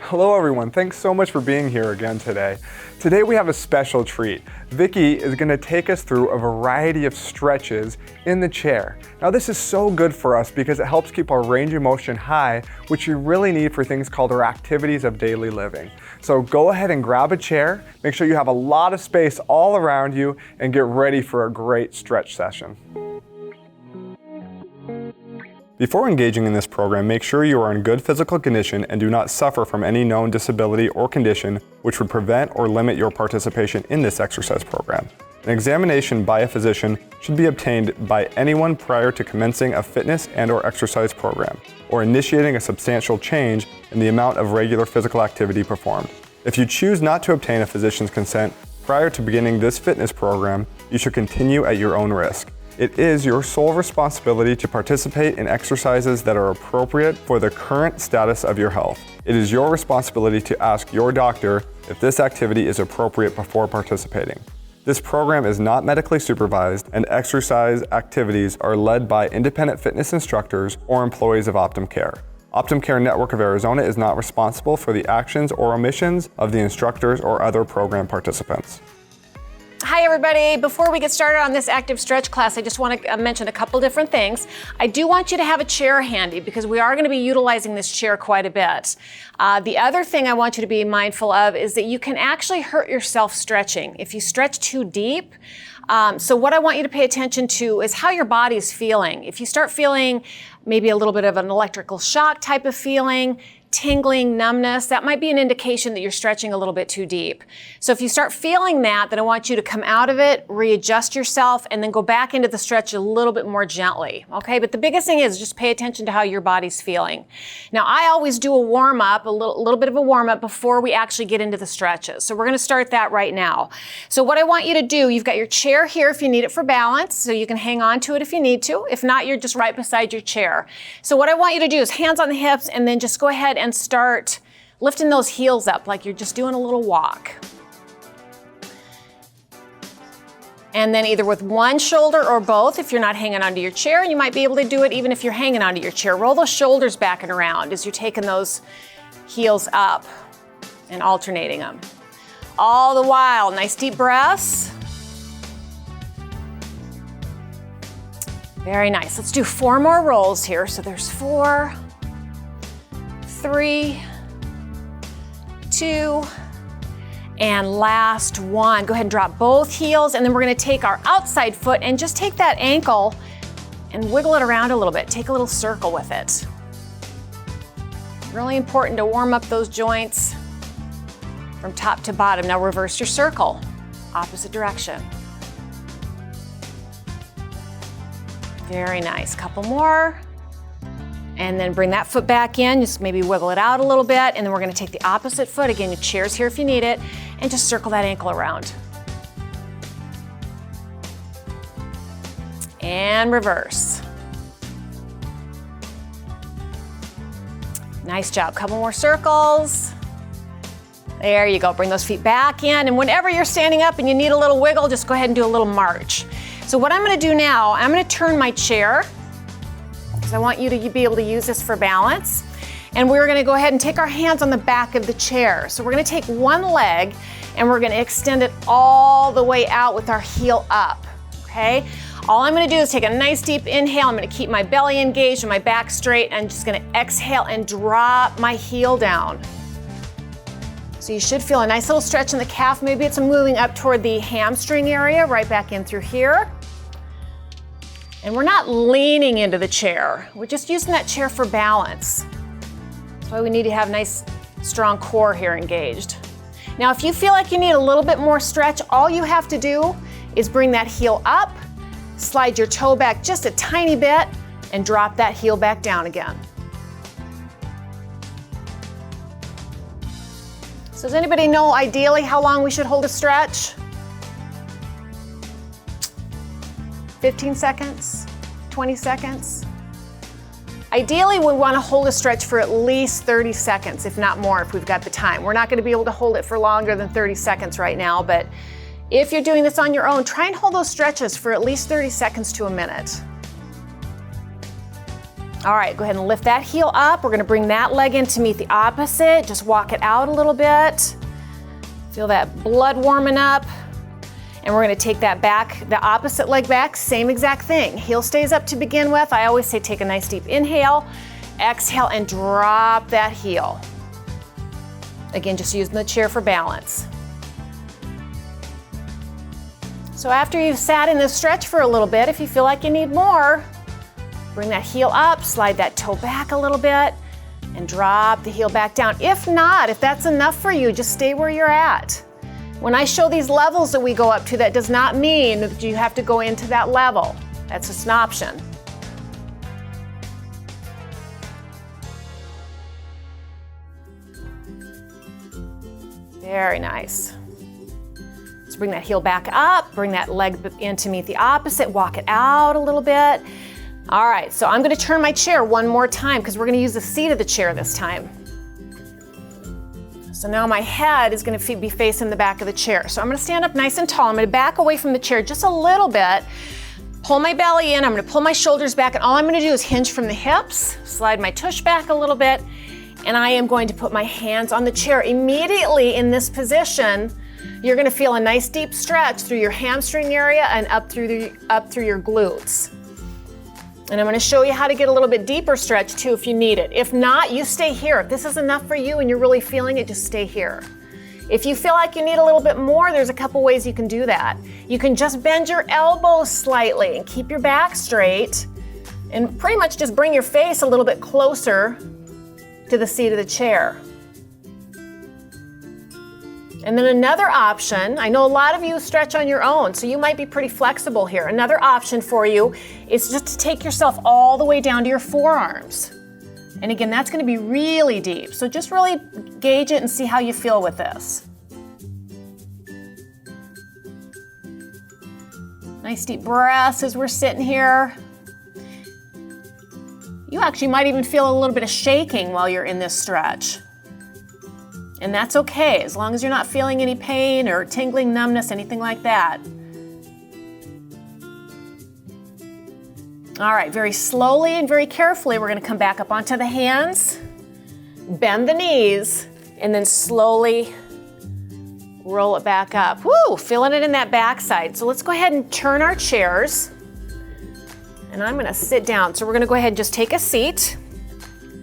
Hello everyone, thanks so much for being here again today. Today we have a special treat. Vicki is going to take us through a variety of stretches in the chair. Now this is so good for us because it helps keep our range of motion high, which we really need for things called our activities of daily living. So go ahead and grab a chair, make sure you have a lot of space all around you, and get ready for a great stretch session. Before engaging in this program, make sure you are in good physical condition and do not suffer from any known disability or condition which would prevent or limit your participation in this exercise program. An examination by a physician should be obtained by anyone prior to commencing a fitness and/or exercise program, or initiating a substantial change in the amount of regular physical activity performed. If you choose not to obtain a physician's consent prior to beginning this fitness program, you should continue at your own risk. It is your sole responsibility to participate in exercises that are appropriate for the current status of your health. It is your responsibility to ask your doctor if this activity is appropriate before participating. This program is not medically supervised, and exercise activities are led by independent fitness instructors or employees of Optum Care. Optum Care Network of Arizona is not responsible for the actions or omissions of the instructors or other program participants. Hi everybody, before we get started on this active stretch class, I just want to mention a couple different things. I do want you to have a chair handy because we are going to be utilizing this chair quite a bit. The other thing I want you to be mindful of is that you can actually hurt yourself stretching if you stretch too deep. So what I want you to pay attention to is how your body is feeling. If you start feeling maybe a little bit of an electrical shock type of feeling, tingling, numbness, that might be an indication that you're stretching a little bit too deep. So if you start feeling that, then I want you to come out of it, readjust yourself, and then go back into the stretch a little bit more gently, okay? But the biggest thing is just pay attention to how your body's feeling. Now, I always do a warm-up, a little bit of a warm-up before we actually get into the stretches. So we're gonna start that right now. So what I want you to do, you've got your chair here if you need it for balance, so you can hang on to it if you need to. If not, you're just right beside your chair. So what I want you to do is hands on the hips, and then just go ahead and start lifting those heels up like you're just doing a little walk. And then either with one shoulder or both, if you're not hanging onto your chair, you might be able to do it even if you're hanging onto your chair. Roll those shoulders back and around as you're taking those heels up and alternating them. All the while, nice deep breaths. Very nice. Let's do 4 more rolls here. So there's 4, 3, 2, and last 1. Go ahead and drop both heels, and then we're going to take our outside foot and just take that ankle and wiggle it around a little bit. Take a little circle with it. Really important to warm up those joints from top to bottom. Now reverse your circle, opposite direction. Very nice. Couple more. And then bring that foot back in, just maybe wiggle it out a little bit, and then we're gonna take the opposite foot. Again, your chair's here if you need it, and just circle that ankle around. And reverse. Nice job, couple more circles. There you go, bring those feet back in, and whenever you're standing up and you need a little wiggle, just go ahead and do a little march. So what I'm gonna do now, I'm gonna turn my chair, because I want you to be able to use this for balance. And we're gonna go ahead and take our hands on the back of the chair. So we're gonna take one leg and we're gonna extend it all the way out with our heel up, okay? All I'm gonna do is take a nice deep inhale. I'm gonna keep my belly engaged and my back straight. I'm just gonna exhale and drop my heel down. So you should feel a nice little stretch in the calf. Maybe it's moving up toward the hamstring area, right back in through here. And we're not leaning into the chair. We're just using that chair for balance. That's why we need to have nice, strong core here engaged. Now, if you feel like you need a little bit more stretch, all you have to do is bring that heel up, slide your toe back just a tiny bit, and drop that heel back down again. So does anybody know ideally how long we should hold a stretch? 15 seconds, 20 seconds. Ideally, we want to hold a stretch for at least 30 seconds, if not more, if we've got the time. We're not going to be able to hold it for longer than 30 seconds right now, but if you're doing this on your own, try and hold those stretches for at least 30 seconds to a minute. All right, go ahead and lift that heel up. We're gonna bring that leg in to meet the opposite. Just walk it out a little bit. Feel that blood warming up. And we're gonna take that back, the opposite leg back, same exact thing. Heel stays up to begin with. I always say take a nice deep inhale, exhale, and drop that heel. Again, just using the chair for balance. So after you've sat in this stretch for a little bit, if you feel like you need more, bring that heel up, slide that toe back a little bit, and drop the heel back down. If not, if that's enough for you, just stay where you're at. When I show these levels that we go up to, that does not mean that you have to go into that level. That's just an option. Very nice. Let's bring that heel back up, bring that leg in to meet the opposite, walk it out a little bit. All right, so I'm gonna turn my chair one more time because we're gonna use the seat of the chair this time. So now my head is gonna be facing the back of the chair. So I'm gonna stand up nice and tall. I'm gonna back away from the chair just a little bit, pull my belly in, I'm gonna pull my shoulders back, and all I'm gonna do is hinge from the hips, slide my tush back a little bit, and I am going to put my hands on the chair. Immediately in this position, you're gonna feel a nice deep stretch through your hamstring area and up through your glutes. And I'm gonna show you how to get a little bit deeper stretch too if you need it. If not, you stay here. If this is enough for you and you're really feeling it, just stay here. If you feel like you need a little bit more, there's a couple ways you can do that. You can just bend your elbows slightly and keep your back straight and pretty much just bring your face a little bit closer to the seat of the chair. And then another option, I know a lot of you stretch on your own, so you might be pretty flexible here. Another option for you is just to take yourself all the way down to your forearms. And again, that's gonna be really deep. So just really gauge it and see how you feel with this. Nice deep breaths as we're sitting here. You actually might even feel a little bit of shaking while you're in this stretch. And that's okay, as long as you're not feeling any pain or tingling, numbness, anything like that. All right, very slowly and very carefully, we're gonna come back up onto the hands, bend the knees, and then slowly roll it back up. Woo, feeling it in that backside. So let's go ahead and turn our chairs. And I'm gonna sit down. So we're gonna go ahead and just take a seat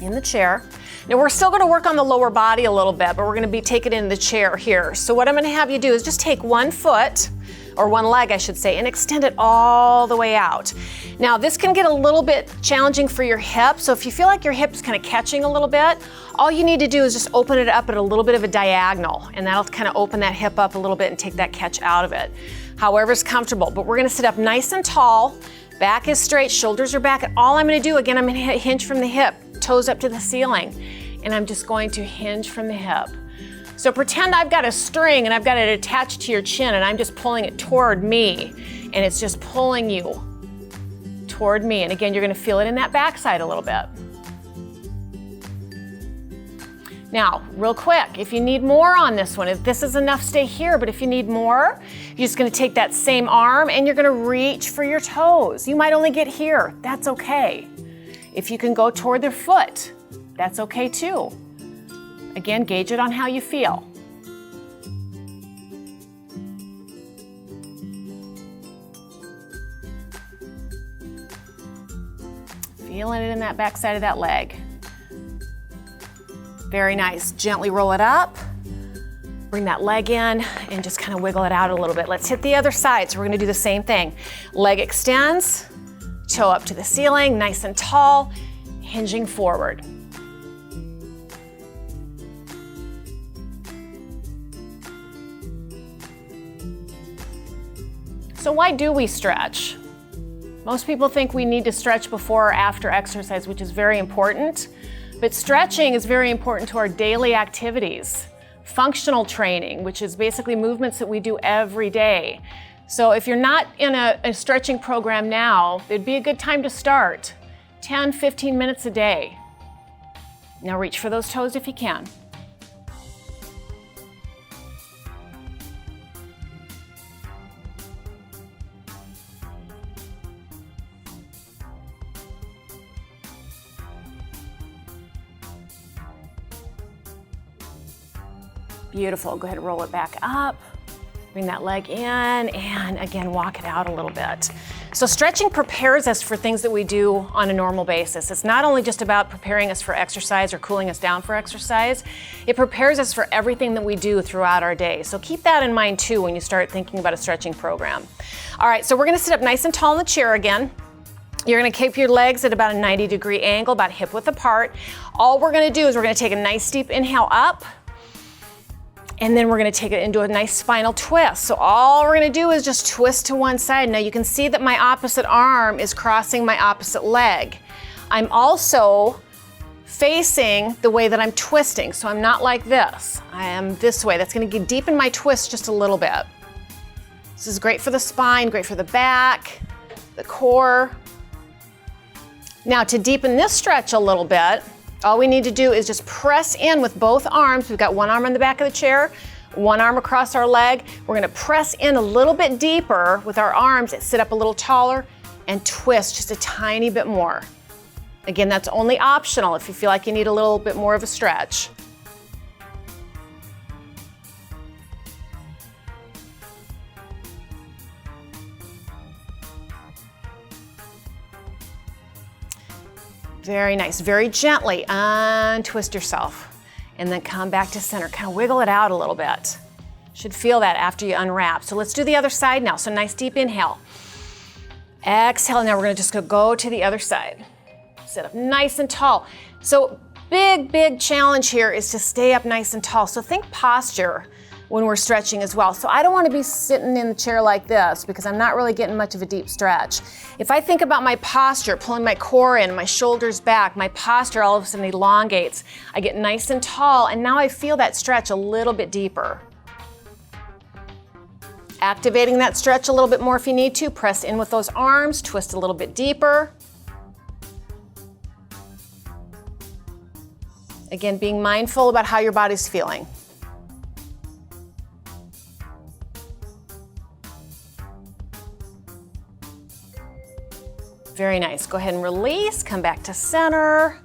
in the chair. Now we're still gonna work on the lower body a little bit, but we're gonna be taking it in the chair here. So what I'm gonna have you do is just take one foot, or one leg I should say, and extend it all the way out. Now this can get a little bit challenging for your hip, so if you feel like your hip's kind of catching a little bit, all you need to do is just open it up at a little bit of a diagonal, and that'll kind of open that hip up a little bit and take that catch out of it. However's comfortable, but we're gonna sit up nice and tall, back is straight, shoulders are back, and all I'm gonna do, again, I'm gonna hinge from the hip, toes up to the ceiling, and I'm just going to hinge from the hip. So pretend I've got a string and I've got it attached to your chin and I'm just pulling it toward me, and it's just pulling you toward me. And again, you're gonna feel it in that backside a little bit. Now, real quick, if you need more on this one, if this is enough, stay here, but if you need more, you're just gonna take that same arm and you're gonna reach for your toes. You might only get here, that's okay. If you can go toward their foot, that's okay too. Again, gauge it on how you feel. Feeling it in that back side of that leg. Very nice. Gently roll it up. Bring that leg in and just kind of wiggle it out a little bit. Let's hit the other side. So we're gonna do the same thing. Leg extends, toe up to the ceiling, nice and tall, hinging forward. So why do we stretch? Most people think we need to stretch before or after exercise, which is very important, but stretching is very important to our daily activities. Functional training, which is basically movements that we do every day. So if you're not in a stretching program now, it'd be a good time to start. 10, 15 minutes a day. Now reach for those toes if you can. Beautiful. Go ahead and roll it back up. Bring that leg in, and again, walk it out a little bit. So stretching prepares us for things that we do on a normal basis. It's not only just about preparing us for exercise or cooling us down for exercise, it prepares us for everything that we do throughout our day. So keep that in mind too when you start thinking about a stretching program. All right, so we're gonna sit up nice and tall in the chair again. You're gonna keep your legs at about a 90-degree angle, about hip width apart. All we're gonna do is we're gonna take a nice deep inhale up, and then we're gonna take it into a nice spinal twist. So all we're gonna do is just twist to one side. Now you can see that my opposite arm is crossing my opposite leg. I'm also facing the way that I'm twisting. So I'm not like this, I am this way. That's gonna deepen my twist just a little bit. This is great for the spine, great for the back, the core. Now to deepen this stretch a little bit, all we need to do is just press in with both arms. We've got one arm on the back of the chair, one arm across our leg. We're gonna press in a little bit deeper with our arms, sit up a little taller, and twist just a tiny bit more. Again, that's only optional if you feel like you need a little bit more of a stretch. Very nice, very gently untwist yourself and then come back to center. Kind of wiggle it out a little bit. Should feel that after you unwrap. So let's do the other side now. So nice deep inhale. Exhale, now we're gonna just go to the other side. Sit up nice and tall. So big challenge here is to stay up nice and tall. So think posture when we're stretching as well. So I don't want to be sitting in the chair like this because I'm not really getting much of a deep stretch. If I think about my posture, pulling my core in, my shoulders back, my posture all of a sudden elongates. I get nice and tall, and now I feel that stretch a little bit deeper. Activating that stretch a little bit more if you need to. Press in with those arms, twist a little bit deeper. Again, being mindful about how your body's feeling. Very nice. Go ahead and release, come back to center,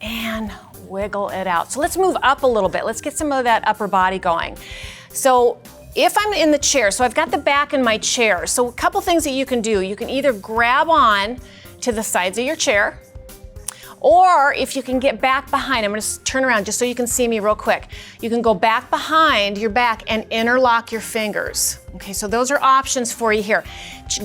and wiggle it out. So let's move up a little bit. Let's get some of that upper body going. So if I'm in the chair, so I've got the back in my chair, so a couple things that you can do. You can either grab on to the sides of your chair, or if you can get back behind, I'm gonna turn around just so you can see me real quick. You can go back behind your back and interlock your fingers. Okay, so those are options for you here.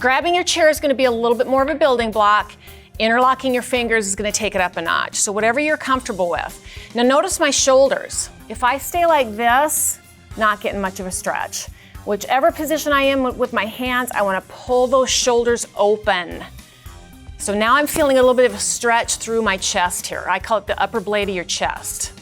Grabbing your chair is gonna be a little bit more of a building block. Interlocking your fingers is gonna take it up a notch. So whatever you're comfortable with. Now notice my shoulders. If I stay like this, not getting much of a stretch. Whichever position I am with my hands, I wanna pull those shoulders open. So now I'm feeling a little bit of a stretch through my chest here. I call it the upper blade of your chest.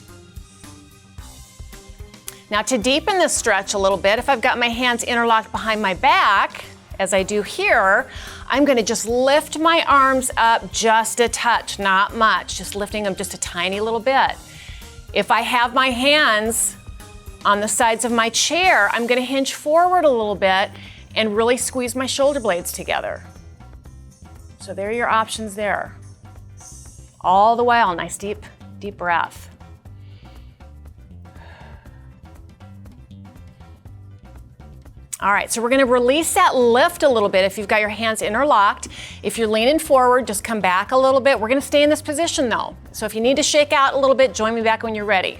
Now to deepen this stretch a little bit, if I've got my hands interlocked behind my back, as I do here, I'm gonna just lift my arms up just a touch, not much, just lifting them just a tiny little bit. If I have my hands on the sides of my chair, I'm gonna hinge forward a little bit and really squeeze my shoulder blades together. So there are your options there. All the while, nice deep breath. All right, so we're gonna release that lift a little bit if you've got your hands interlocked. If you're leaning forward, just come back a little bit. We're gonna stay in this position though. So if you need to shake out a little bit, join me back when you're ready.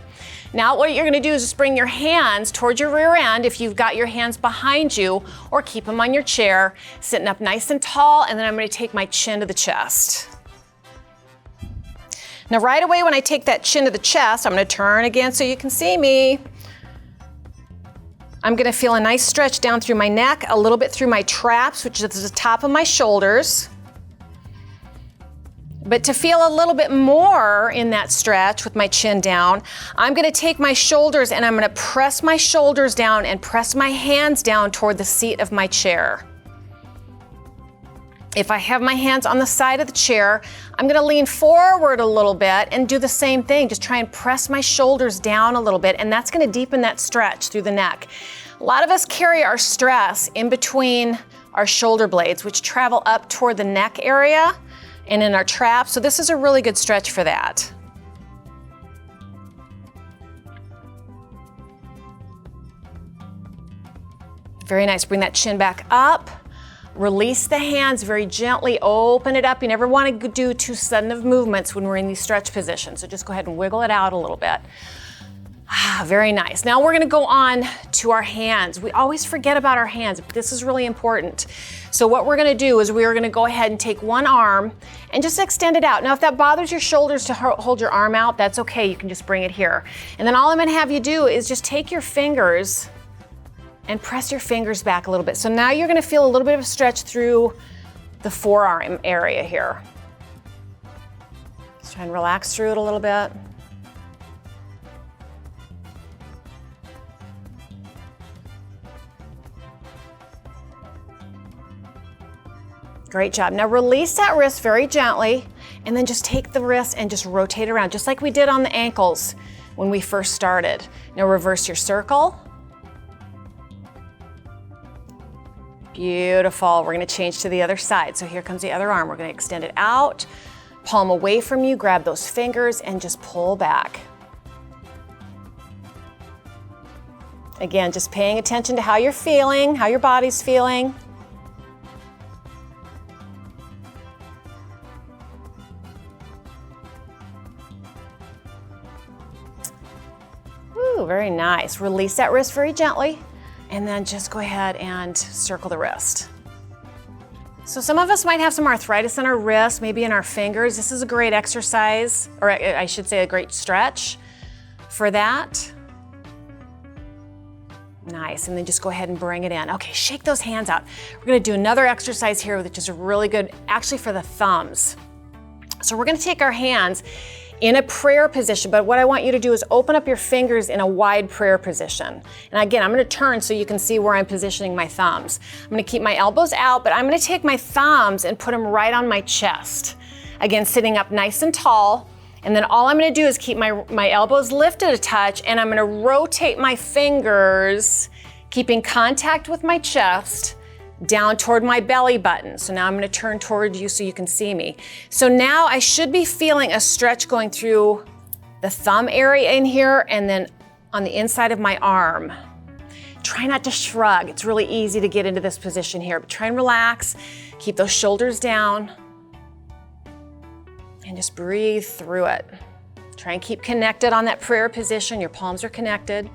Now what you're gonna do is just bring your hands towards your rear end if you've got your hands behind you, or keep them on your chair, sitting up nice and tall, and then I'm gonna take my chin to the chest. Now right away when I take that chin to the chest, I'm gonna turn again so you can see me. I'm gonna feel a nice stretch down through my neck, a little bit through my traps, which is the top of my shoulders. But to feel a little bit more in that stretch with my chin down, I'm gonna take my shoulders and I'm gonna press my shoulders down and press my hands down toward the seat of my chair. If I have my hands on the side of the chair, I'm gonna lean forward a little bit and do the same thing. Just try and press my shoulders down a little bit, and that's gonna deepen that stretch through the neck. A lot of us carry our stress in between our shoulder blades, which travel up toward the neck area and in our traps, so this is a really good stretch for that. Very nice. Bring that chin back up. Release the hands very gently. Open it up. You never want to do too sudden of movements when we're in these stretch positions. So just go ahead and wiggle it out a little bit. Very nice. Now we're going to go on to our hands. We always forget about our hands, but this is really important. So what we're going to do is we are going to go ahead and take one arm and just extend it out. Now if that bothers your shoulders to hold your arm out, that's okay. You can just bring it here. And then all I'm going to have you do is just take your fingers and press your fingers back a little bit. So now you're going to feel a little bit of a stretch through the forearm area here. Just try and relax through it a little bit. Great job. Now release that wrist very gently and then just take the wrist and just rotate around, just like we did on the ankles when we first started. Now reverse your circle. Beautiful. We're going to change to the other side. So here comes the other arm. We're going to extend it out, palm away from you, grab those fingers and just pull back. Again, just paying attention to how you're feeling, how your body's feeling. Ooh, very nice. Release that wrist very gently. And then just go ahead and circle the wrist. So some of us might have some arthritis in our wrists, maybe in our fingers. This is a great exercise, or I should say a great stretch for that. Nice, and then just go ahead and bring it in. Okay, shake those hands out. We're gonna do another exercise here, which is really good, actually for the thumbs. So we're gonna take our hands in a prayer position, but what I want you to do is open up your fingers in a wide prayer position. And again, I'm gonna turn so you can see where I'm positioning my thumbs. I'm gonna keep my elbows out, but I'm gonna take my thumbs and put them right on my chest. Again, sitting up nice and tall. And then all I'm gonna do is keep my elbows lifted a touch, and I'm gonna rotate my fingers, keeping contact with my chest, down toward my belly button. So now I'm gonna turn toward you so you can see me. So now I should be feeling a stretch going through the thumb area in here and then on the inside of my arm. Try not to shrug. It's really easy to get into this position here, but try and relax. Keep those shoulders down and just breathe through it. Try and keep connected on that prayer position. Your palms are connected.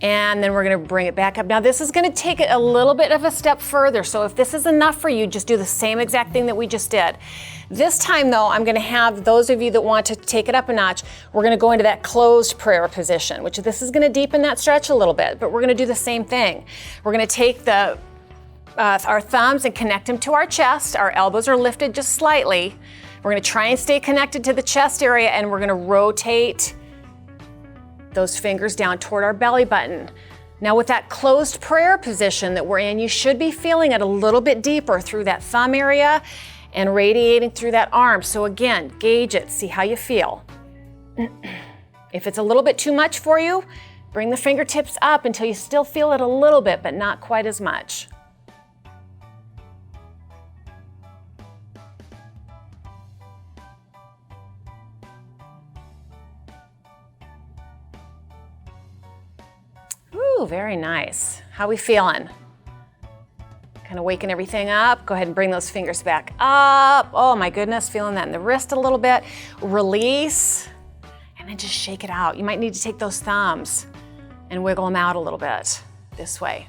And then we're gonna bring it back up. Now this is gonna take it a little bit of a step further. So if this is enough for you, just do the same exact thing that we just did. This time though, I'm gonna have those of you that want to take it up a notch, we're gonna go into that closed prayer position, which this is gonna deepen that stretch a little bit, but we're gonna do the same thing. We're gonna take our thumbs and connect them to our chest. Our elbows are lifted just slightly. We're gonna try and stay connected to the chest area, and we're gonna rotate those fingers down toward our belly button. Now with that closed prayer position that we're in, you should be feeling it a little bit deeper through that thumb area and radiating through that arm. So again, gauge it, see how you feel. If it's a little bit too much for you, bring the fingertips up until you still feel it a little bit, but not quite as much. Ooh, very nice. How we feeling? Kind of waking everything up. Go ahead and bring those fingers back up. Oh my goodness, feeling that in the wrist a little bit. Release, and then just shake it out. You might need to take those thumbs and wiggle them out a little bit this way.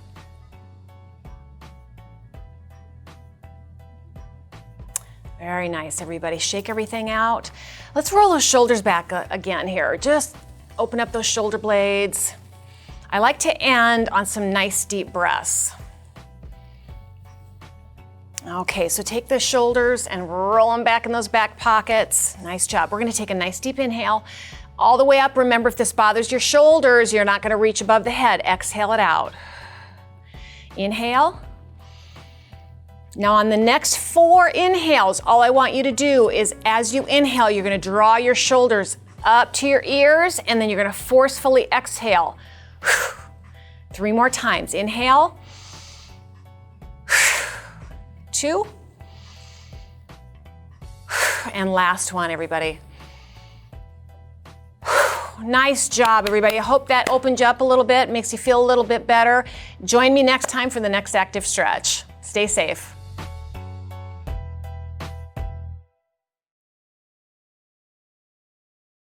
Very nice, everybody. Shake everything out. Let's roll those shoulders back again here. Just open up those shoulder blades. I like to end on some nice deep breaths. Okay, so take the shoulders and roll them back in those back pockets. Nice job. We're gonna take a nice deep inhale all the way up. Remember, if this bothers your shoulders, you're not gonna reach above the head. Exhale it out. Inhale. Now on the next 4 inhales, all I want you to do is as you inhale, you're gonna draw your shoulders up to your ears, and then you're gonna forcefully exhale. 3 more times. Inhale. 2. And last one, everybody. Nice job, everybody. I hope that opened you up a little bit, makes you feel a little bit better. Join me next time for the next active stretch. Stay safe.